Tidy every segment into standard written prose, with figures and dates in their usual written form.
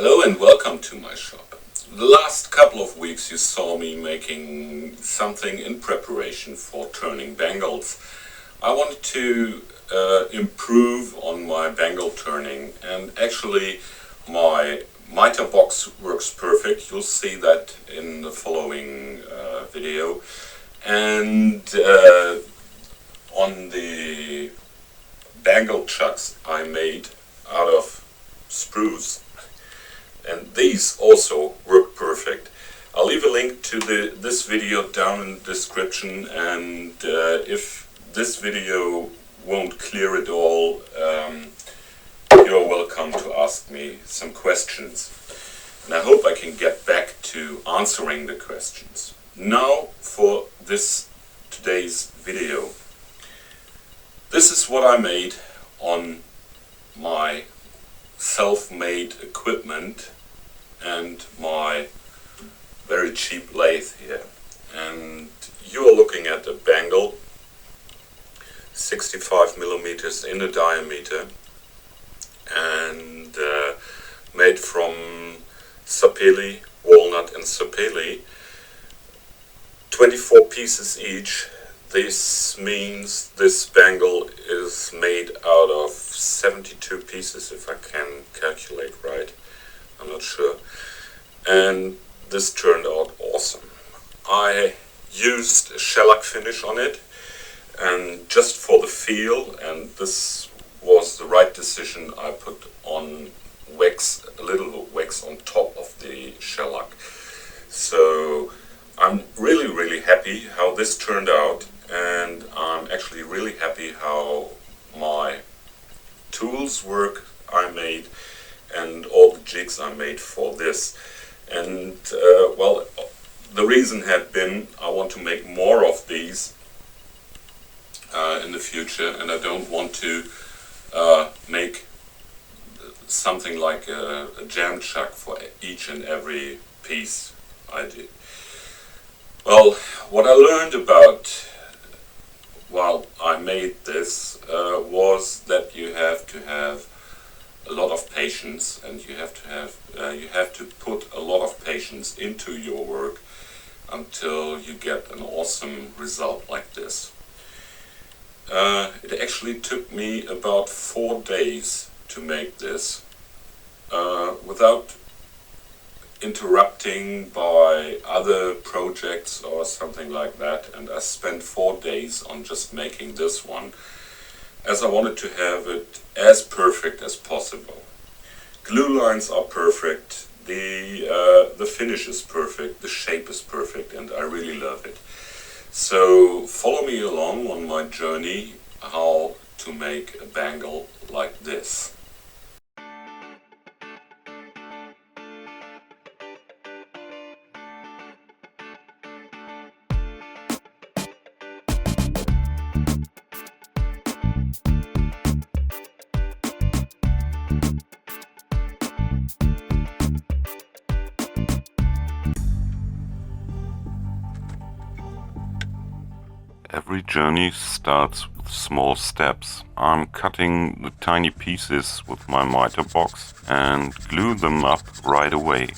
Hello and welcome to my shop. The last couple of weeks you saw me making something in preparation for turning bangles. I wanted to improve on my bangle turning, and actually my mitre box works perfect. You'll see that in the following video. And on the Bracelet-Chucks I made out of spruce, and these also work perfect. I'll leave a link to this video down in the description, and if this video won't clear it all, you're welcome to ask me some questions, and I hope I can get back to answering the questions. Now for today's video. This is what I made on my self-made equipment and my very cheap lathe here. And you are looking at a bangle 65 millimeters in the diameter, and made from sapele, walnut and sapele, 24 pieces each. This means this bangle is made out of 72 pieces, if I can calculate right. I'm not sure. And this turned out awesome. I used a shellac finish on it, and just for the feel, and this was the right decision, I put on wax, a little wax on top of the shellac. So I'm really happy how this turned out, and I'm actually really happy how my tools work I made and all the jigs I made for this. And well, the reason had been I want to make more of these in the future, and I don't want to make something like a jam chuck for each and every piece I did. Well, what I learned about while I made this was that you have to have a lot of patience, and you have to put a lot of patience into your work until you get an awesome result like this. It actually took me about 4 days to make this without interrupting by other projects or something like that, and I spent 4 days on just making this one, as I wanted to have it as perfect as possible. Glue lines are perfect, the finish is perfect, the shape is perfect, and I really love it. So follow me along on my journey how to make a bangle like this. Every journey starts with small steps. I'm cutting the tiny pieces with my mitre box and glue them up right away.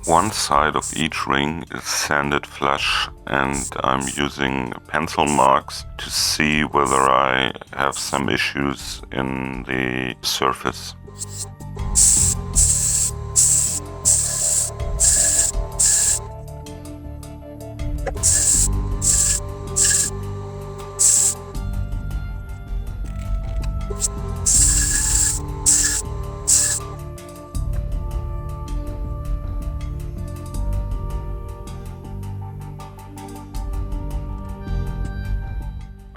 One side of each ring is sanded flush, and I'm using pencil marks to see whether I have some issues in the surface.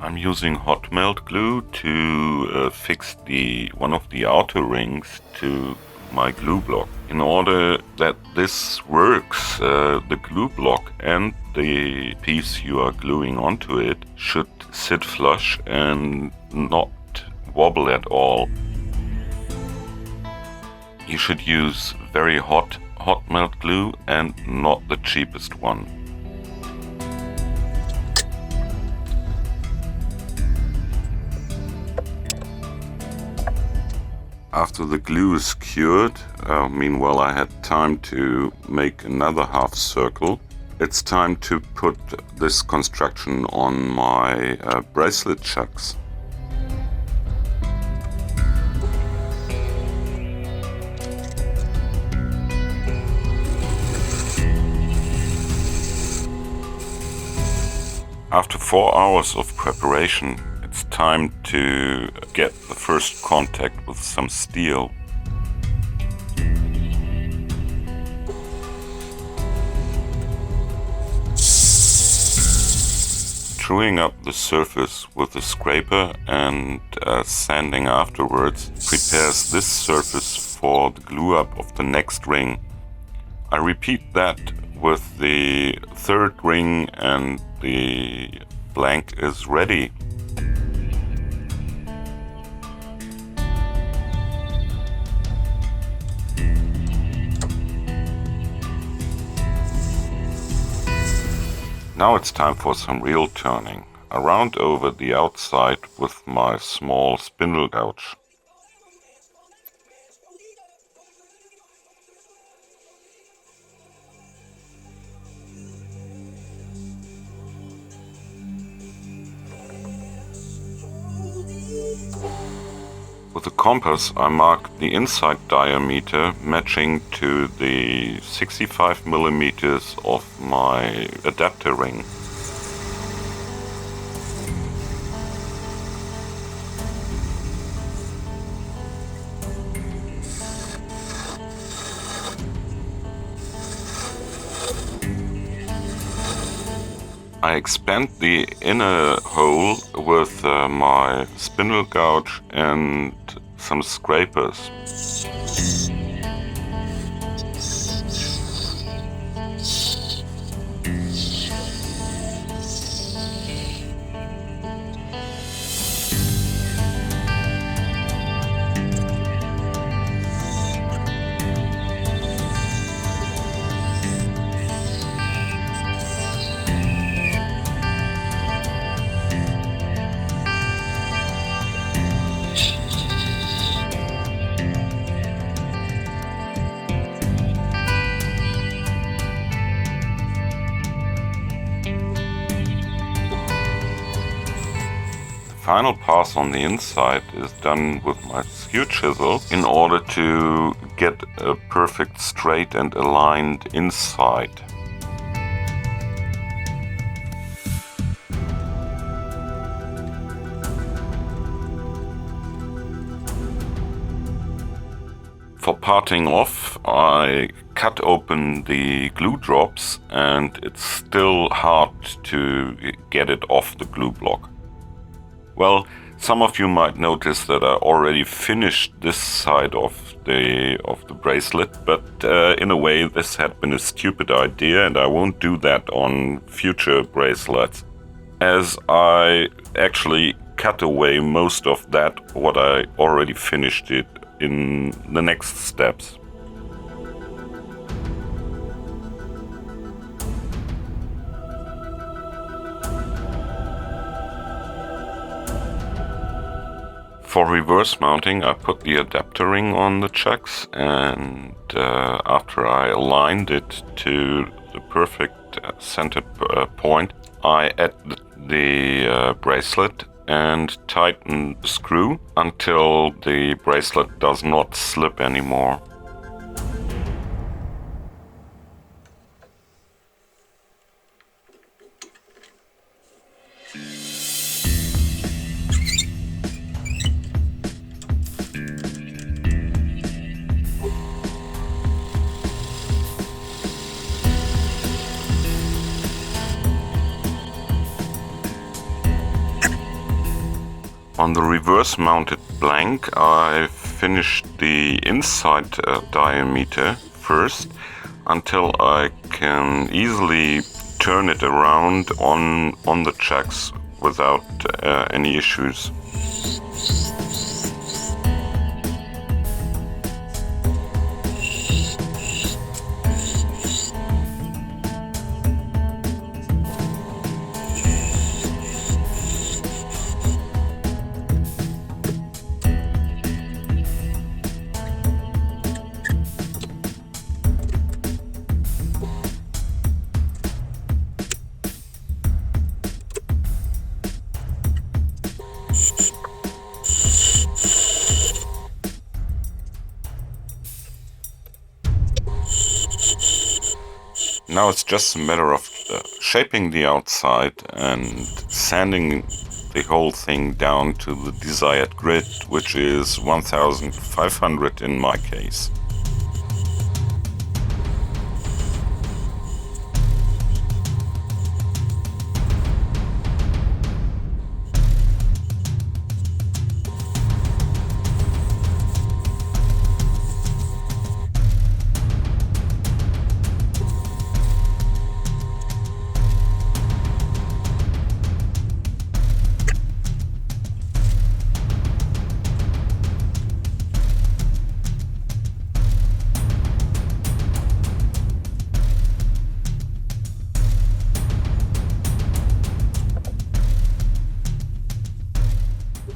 I'm using hot melt glue to fix one of the outer rings to my glue block. In order that this works, the glue block and the piece you are gluing onto it should sit flush and not wobble at all. You should use very hot melt glue and not the cheapest one. After the glue is cured, meanwhile I had time to make another half circle. It's time to put this construction on my Bracelet-Chucks. After 4 hours of preparation, it's time to get the first contact with some steel. Truing up the surface with a scraper and sanding afterwards prepares this surface for the glue up of the next ring. I repeat that with the third ring and the blank is ready. Now it's time for some real turning. I round over the outside with my small spindle gouge. With a compass I mark the inside diameter matching to the 65 millimeters of my adapter ring. I expand the inner hole with my spindle gouge and some scrapers. The final pass on the inside is done with my skew chisel in order to get a perfect straight and aligned inside. For parting off, I cut open the glue drops and it's still hard to get it off the glue block. Well, some of you might notice that I already finished this side of the bracelet, but in a way this had been a stupid idea and I won't do that on future bracelets, as I actually cut away most of that what I already finished it in the next steps. For reverse mounting, I put the adapter ring on the chucks, and after I aligned it to the perfect centered point, I add the bracelet and tighten the screw until the bracelet does not slip anymore. On the reverse mounted blank, I finished the inside diameter first until I can easily turn it around on the chucks without any issues. Now it's just a matter of shaping the outside and sanding the whole thing down to the desired grit, which is 1500 in my case.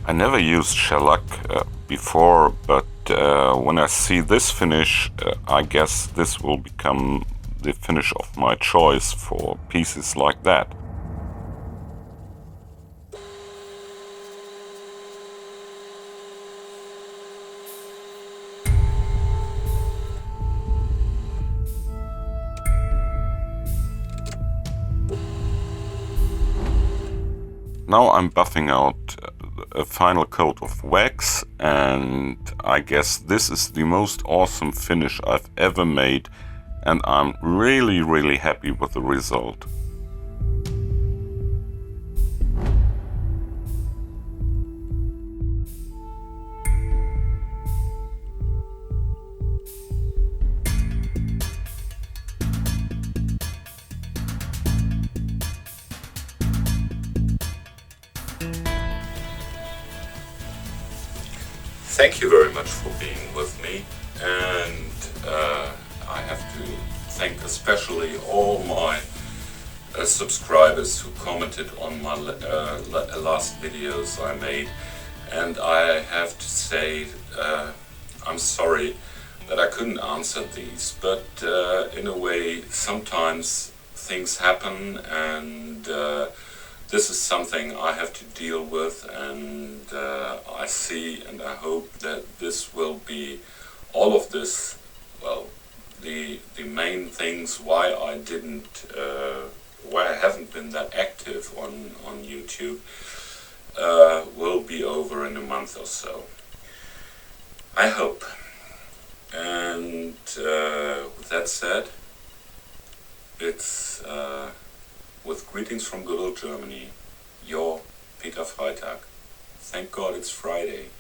I never used shellac before, but when I see this finish, I guess this will become the finish of my choice for pieces like that. Now I'm buffing out a final coat of wax, and I guess this is the most awesome finish I've ever made, and I'm really happy with the result. Thank you very much for being with me, and I have to thank especially all my subscribers who commented on my last videos I made, and I have to say I'm sorry that I couldn't answer these, but in a way sometimes things happen, and this is something I have to deal with, and I see and I hope that this will be, all of this, well, the main things why I haven't been that active on YouTube will be over in a month or so. I hope. And with that said, it's with greetings from good old Germany, your Peter Freitag. Thank God it's Friday.